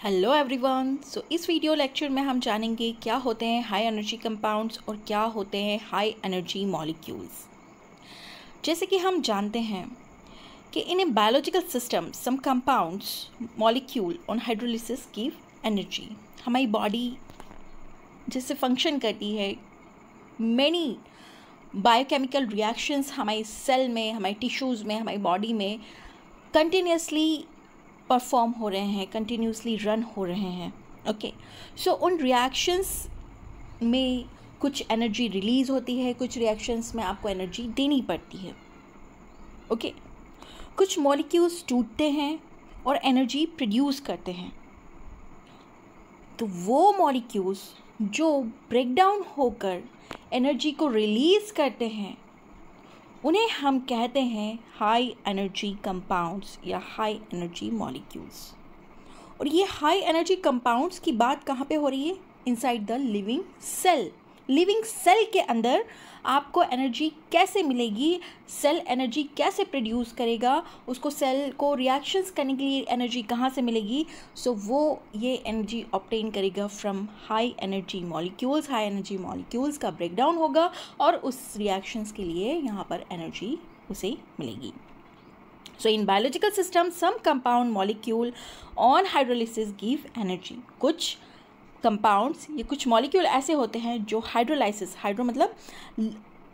Hello everyone. इस video lecture में हम जानेंगे क्या होते हैं हाई एनर्जी कंपाउंड्स और क्या होते हैं हाई एनर्जी मॉलिक्यूल्स। जैसे कि हम जानते हैं कि in a biological system some compounds molecule on hydrolysis give energy. हमारी बॉडी जैसे फंक्शन करती है, मैनी बायोकेमिकल रिएक्शंस हमारी सेल में, हमारे टिश्यूज़ में, हमारी बॉडी में कंटिन्यूसली परफॉर्म हो रहे हैं, कंटिन्यूसली रन हो रहे हैं। ओके, सो उन रिएक्शंस में कुछ एनर्जी रिलीज़ होती है, कुछ रिएक्शंस में आपको एनर्जी देनी पड़ती है। ओके, कुछ मॉलिक्यूल्स टूटते हैं और एनर्जी प्रोड्यूस करते हैं। तो वो मॉलिक्यूल्स जो ब्रेक डाउन होकर एनर्जी को रिलीज़ करते हैं उन्हें हम कहते हैं हाई एनर्जी कंपाउंड्स या हाई एनर्जी मॉलिक्यूल्स। और ये हाई एनर्जी कंपाउंड्स की बात कहाँ पे हो रही है? Inside the living cell. Living cell के अंदर आपको एनर्जी कैसे मिलेगी, सेल एनर्जी कैसे प्रोड्यूस करेगा, उसको सेल को रिएक्शंस करने के लिए एनर्जी कहाँ से मिलेगी? वो ये एनर्जी ऑब्टेन करेगा from high energy molecules. High energy molecules का ब्रेकडाउन होगा और उस रिएक्शंस के लिए यहाँ पर एनर्जी उसे मिलेगी। In biological system, some compound molecule on hydrolysis give energy. कुछ कंपाउंड्स, ये कुछ मॉलिक्यूल ऐसे होते हैं जो हाइड्रोलाइसिस, हाइड्रो मतलब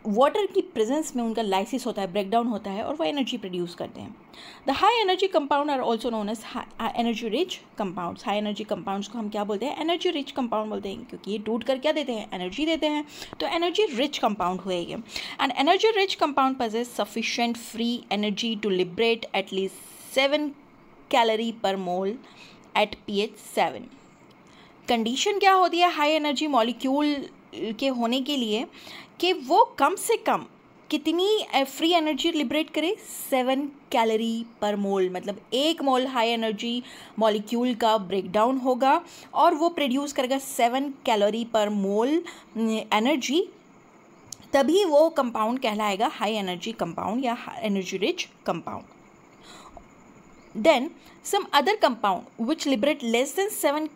वाटर की प्रेजेंस में उनका लाइसिस होता है, ब्रेकडाउन होता है और वो एनर्जी प्रोड्यूस करते हैं। The high energy compound are also known as energy rich compounds. High energy compounds को हम क्या बोलते हैं? एनर्जी रिच कंपाउंड बोलते हैं, क्योंकि ये टूट कर क्या देते हैं? एनर्जी देते हैं। तो एनर्जी रिच कंपाउंड हुए ये। And energy rich compound possess sufficient free energy to liberate at least 7 calorie पर मोल एट pH 7। कंडीशन क्या होती है हाई एनर्जी मॉलिक्यूल के होने के लिए कि वो कम से कम कितनी फ्री एनर्जी लिबरेट करे? 7 कैलोरी पर मोल। मतलब 1 मोल हाई एनर्जी मॉलिक्यूल का ब्रेकडाउन होगा और वो प्रोड्यूस करेगा 7 कैलोरी पर मोल एनर्जी, तभी वो कंपाउंड कहलाएगा हाई एनर्जी कंपाउंड या energy rich compound. Then some other compound which liberate less than 7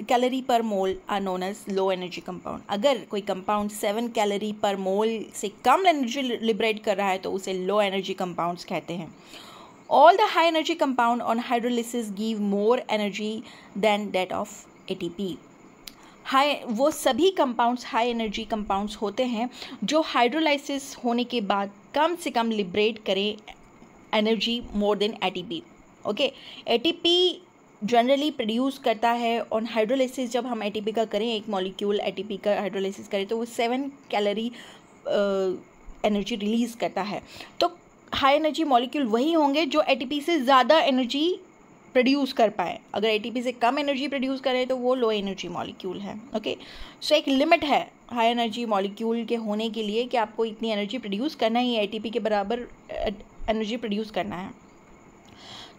calorie per mole are known as low energy compound. अगर कोई कंपाउंड 7 कैलोरी पर मोल से कम एनर्जी लिबरेट कर रहा है तो उसे लो एनर्जी कंपाउंड्स कहते हैं। All the high energy compound on hydrolysis give more energy than that of ATP. वो सभी कंपाउंड्स हाई एनर्जी कंपाउंड्स होते हैं जो हाइड्रोलाइसिस होने के बाद कम से कम लिबरेट करें energy more than ATP। Okay, ATP generally produce करता है ऑन हाइड्रोलाइसिस। जब हम एटीपी का करें, एक मॉलिक्यूल एटीपी का हाइड्रोलाइसिस करें तो वो 7 कैलोरी एनर्जी रिलीज़ करता है। तो हाई एनर्जी मॉलिक्यूल वही होंगे जो एटीपी से ज़्यादा एनर्जी प्रोड्यूस कर पाए। अगर एटीपी से कम एनर्जी प्रोड्यूस करें तो वो लो एनर्जी मॉलिक्यूल है। ओके, सो एक लिमिट है हाई एनर्जी मॉलिक्यूल के होने के लिए कि आपको इतनी एनर्जी प्रोड्यूस करना ही है, एटीपी के बराबर एनर्जी प्रोड्यूस करना है।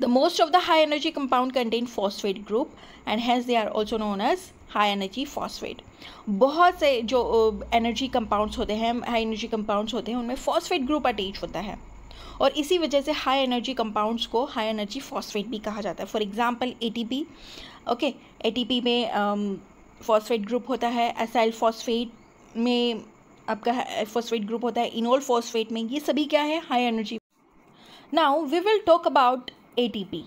The most of the high energy compound contain phosphate group and hence they are also known as high energy phosphate. बहुत से जो एनर्जी कंपाउंड्स होते हैं, हाई एनर्जी कंपाउंड्स होते हैं, उनमें फॉस्फेट ग्रुप अटैच होता है और इसी वजह से हाई एनर्जी कंपाउंड्स को हाई एनर्जी फॉस्फेट भी कहा जाता है। For example ATP। Okay, ATP में फॉस्फेट ग्रुप होता है, एसाइल फॉस्फेट में आपका फॉस्फेट ग्रुप होता है, इनोल फॉस्फेट में, ये सभी क्या है? High energy. Now we will talk about ATP।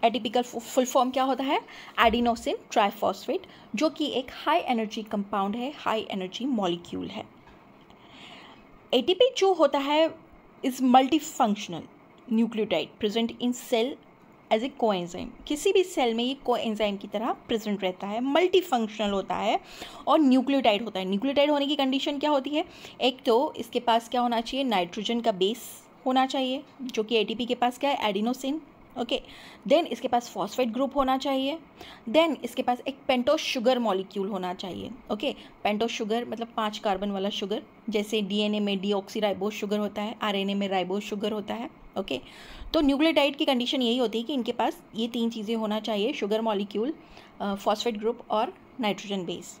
ATP का फुल फॉर्म क्या होता है? एडिनोसिन ट्राइफॉस्फेट, जो कि एक हाई एनर्जी कंपाउंड है, हाई एनर्जी मॉलिक्यूल है। ATP जो होता है is multi functional nucleotide present in cell as a coenzyme. किसी भी सेल में ये कोएंजाइम की तरह प्रेजेंट रहता है, मल्टी फंक्शनल होता है और न्यूक्लियोटाइड होता है। न्यूक्लियोटाइड होने की कंडीशन क्या होती है? एक तो इसके पास क्या होना चाहिए? नाइट्रोजन का बेस होना चाहिए, जो कि ATP के पास क्या है? एडिनोसिन। ओके, देन इसके पास फॉस्फेट ग्रुप होना चाहिए, देन इसके पास एक पेंटोस शुगर मॉलिक्यूल होना चाहिए। ओके, पेंटोस शुगर मतलब 5 कार्बन वाला शुगर, जैसे DNA में डीऑक्सीराइबोस शुगर होता है, RNA में राइबोस शुगर होता है। ओके, तो न्यूक्लियोटाइड की कंडीशन यही होती है कि इनके पास ये 3 चीज़ें होना चाहिए: शुगर मॉलिक्यूल, फॉस्फेट ग्रुप और nitrogen base.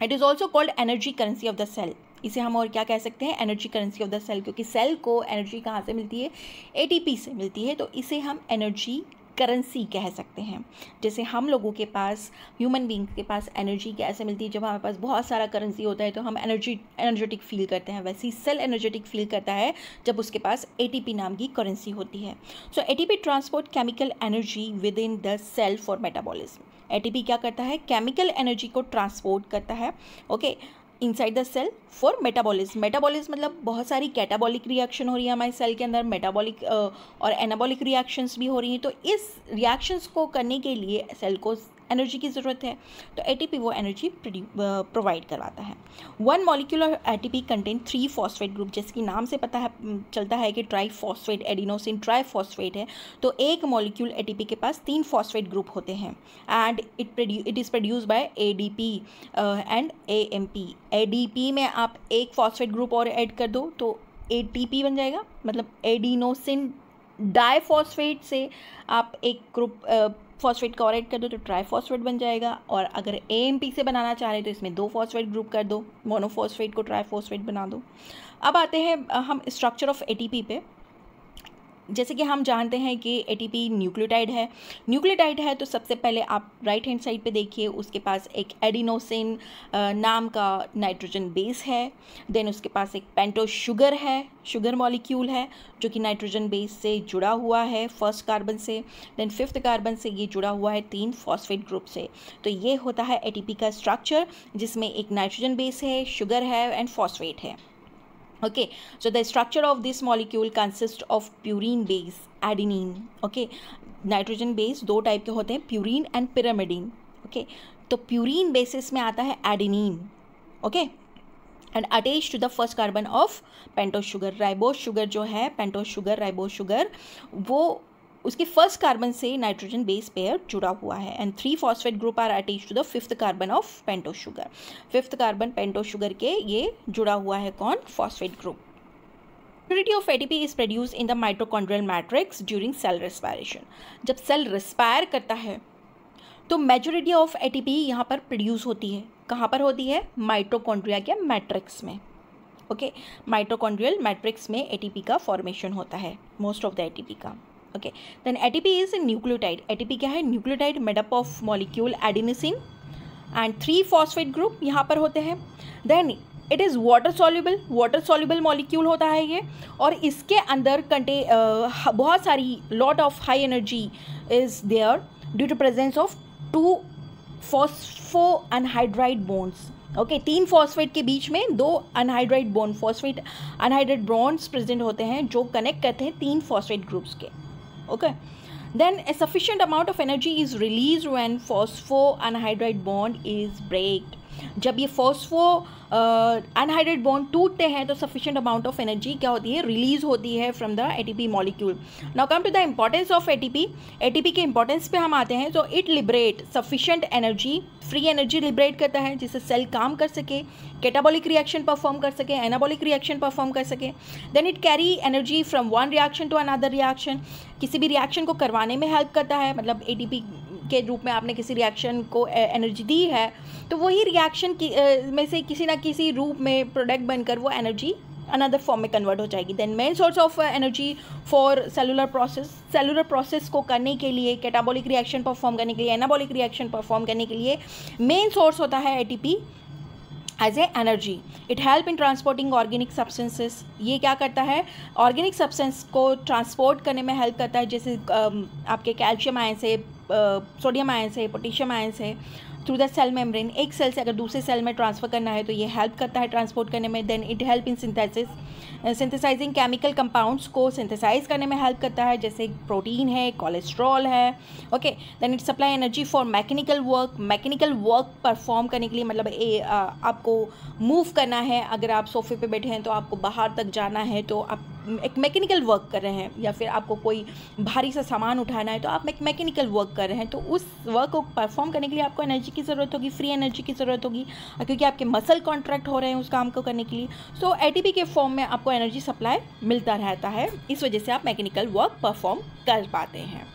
It is also called energy currency of the cell. इसे हम और क्या कह सकते हैं? Energy currency of the cell, क्योंकि सेल को एनर्जी कहाँ से मिलती है? ATP से मिलती है, तो इसे हम एनर्जी करेंसी कह सकते हैं। जैसे हम लोगों के पास, ह्यूमन बींग के पास एनर्जी कैसे मिलती है, जब हमारे पास बहुत सारा करेंसी होता है तो हम एनर्जेटिक फील करते हैं। वैसे ही सेल एनर्जेटिक फील करता है जब उसके पास एटीपी नाम की करेंसी होती है। So ATP transport chemical energy within the cell for metabolism. ATP क्या करता है, केमिकल एनर्जी को ट्रांसपोर्ट करता है okay inside the cell for metabolism. Metabolism मतलब बहुत सारी कैटाबॉलिक रिएक्शन हो रही है हमारे सेल के अंदर, मेटाबॉलिक और एनाबॉलिक रिएक्शंस भी हो रही हैं। तो इस रिएक्शंस को करने के लिए सेल को एनर्जी की ज़रूरत है, तो एटीपी वो एनर्जी प्रोवाइड करवाता है। One molecule of ATP contain 3 phosphate group. जैसे कि नाम से पता है चलता है कि ट्राईफॉस्फेट एडिनोसिन ट्राईफॉस्फेट है, तो एक मॉलिक्यूल एटीपी के पास 3 फॉस्फेट ग्रुप होते हैं and it is produce by ADP and AMP. ADP में आप एक फॉस्फेट ग्रुप और ऐड कर दो तो एटीपी बन जाएगा, मतलब एडिनोसिन डाईफॉस्फेट से आप एक ग्रुप फॉस्फेट का और ऐड कर दो तो ट्राईफॉस्फेट बन जाएगा। और अगर एएमपी से बनाना चाह रहे हैं तो इसमें 2 फॉस्फेट ग्रुप कर दो, मोनोफॉस्फेट को ट्राईफॉस्फेट बना दो। अब आते हैं हम स्ट्रक्चर ऑफ एटीपी पे। जैसे कि हम जानते हैं कि एटीपी न्यूक्लियोटाइड है। न्यूक्लियोटाइड है तो सबसे पहले आप राइट हैंड साइड पे देखिए, उसके पास एक एडिनोसिन नाम का नाइट्रोजन बेस है। देन उसके पास एक पेंटोस शुगर है, शुगर मॉलिक्यूल है जो कि नाइट्रोजन बेस से जुड़ा हुआ है फर्स्ट कार्बन से। देन 5th कार्बन से ये जुड़ा हुआ है 3 फॉस्फेट ग्रुप से। तो ये होता है एटीपी का स्ट्रक्चर, जिसमें एक नाइट्रोजन बेस है, शुगर है एंड फॉस्फेट है। Okay, so the structure of this molecule consists of purine base, adenine. Okay, nitrogen base 2 type के होते हैं, प्यूरीन एंड पिरामिडीन। ओके, तो प्यूरीन बेसिस में आता है adenine okay and attach to the first carbon of pentose sugar. Ribose sugar जो है, pentose sugar, ribose sugar, वो उसके फर्स्ट कार्बन से नाइट्रोजन बेस पेयर जुड़ा हुआ है and 3 phosphate group are attach to the 5th carbon of pentose sugar. 5th carbon pentose sugar के ये जुड़ा हुआ है कौन, phosphate group. Majority of ATP is produced in the mitochondrial matrix during cell respiration. जब सेल रिस्पायर करता है तो मेजोरिटी ऑफ ATP यहाँ पर प्रोड्यूस होती है। कहाँ पर होती है, माइटोकॉन्ड्रिया के मैट्रिक्स में। ओके, माइटोकॉन्ड्रियल मैट्रिक्स में ATP का फॉर्मेशन होता है, मोस्ट ऑफ द ATP का। Okay, then ATP is nucleotide. ATP क्या है, nucleotide made up of molecule adenosine and 3 phosphate group यहाँ पर होते हैं। Then it is water soluble molecule होता है ये, और इसके अंदर बहुत सारी lot of high energy is there due to presence of 2 phospho anhydride bonds. Okay, 3 phosphate के बीच में 2 anhydride bond, phosphate anhydride bonds present होते हैं जो कनेक्ट करते हैं 3 फॉस्फेट ग्रुप्स के। Okay, then a sufficient amount of energy is released when phospho anhydride bond is breaked. जब ये फॉस्फो अनहाइड्रेट बॉन्ड टूटते हैं तो सफिशिएंट अमाउंट ऑफ एनर्जी क्या होती है, रिलीज होती है from the ATP molecule. Now come to the importance of ATP. ATP के इंपॉर्टेंस पे हम आते हैं। तो it liberate sufficient energy, free energy liberate करता है जिससे सेल काम कर सके, कैटाबॉलिक रिएक्शन परफॉर्म कर सके, एनाबॉलिक रिएक्शन परफॉर्म कर सके। Then it carry energy from one reaction to another reaction. किसी भी रिएक्शन को करवाने में हेल्प करता है, मतलब एटीपी के रूप में आपने किसी रिएक्शन को एनर्जी दी है तो वही रिएक्शन में से किसी ना किसी रूप में प्रोडक्ट बनकर वो एनर्जी अनदर फॉर्म में कन्वर्ट हो जाएगी। Then main source of energy for cellular process को करने के लिए, कैटाबॉलिक रिएक्शन परफॉर्म करने के लिए, एनाबॉलिक रिएक्शन परफॉर्म करने के लिए मेन सोर्स होता है ATP as a energy. It help in transporting organic substances. ये क्या करता है, ऑर्गेनिक सब्सटेंस को ट्रांसपोर्ट करने में हेल्प करता है, जैसे आपके कैल्शियम आयन से, सोडियम आयन से, पोटेशियम आयन से थ्रू द सेल मेम्ब्रेन। एक सेल से अगर दूसरे सेल में ट्रांसफ़र करना है तो ये हेल्प करता है ट्रांसपोर्ट करने में। Then it help in synthesising chemical compounds को सिंथेसाइज करने में हेल्प करता है, जैसे प्रोटीन है, कोलेस्ट्रॉल है। Okay, then it supply energy for mechanical work perform करने के लिए, मतलब आपको मूव करना है, अगर आप सोफे पे बैठे हैं तो आपको बाहर तक जाना है तो आप एक मैकेनिकल वर्क कर रहे हैं, या फिर आपको कोई भारी सा सामान उठाना है तो आप एक मैकेनिकल वर्क कर रहे हैं, तो उस वर्क को परफॉर्म करने के लिए आपको एनर्जी की ज़रूरत होगी, फ्री एनर्जी की ज़रूरत होगी, क्योंकि आपके मसल कॉन्ट्रैक्ट हो रहे हैं उस काम को करने के लिए। सो एटीपी के फॉर्म में आपको एनर्जी सप्लाई मिलता रहता है, इस वजह से आप मैकेनिकल वर्क परफॉर्म कर पाते हैं।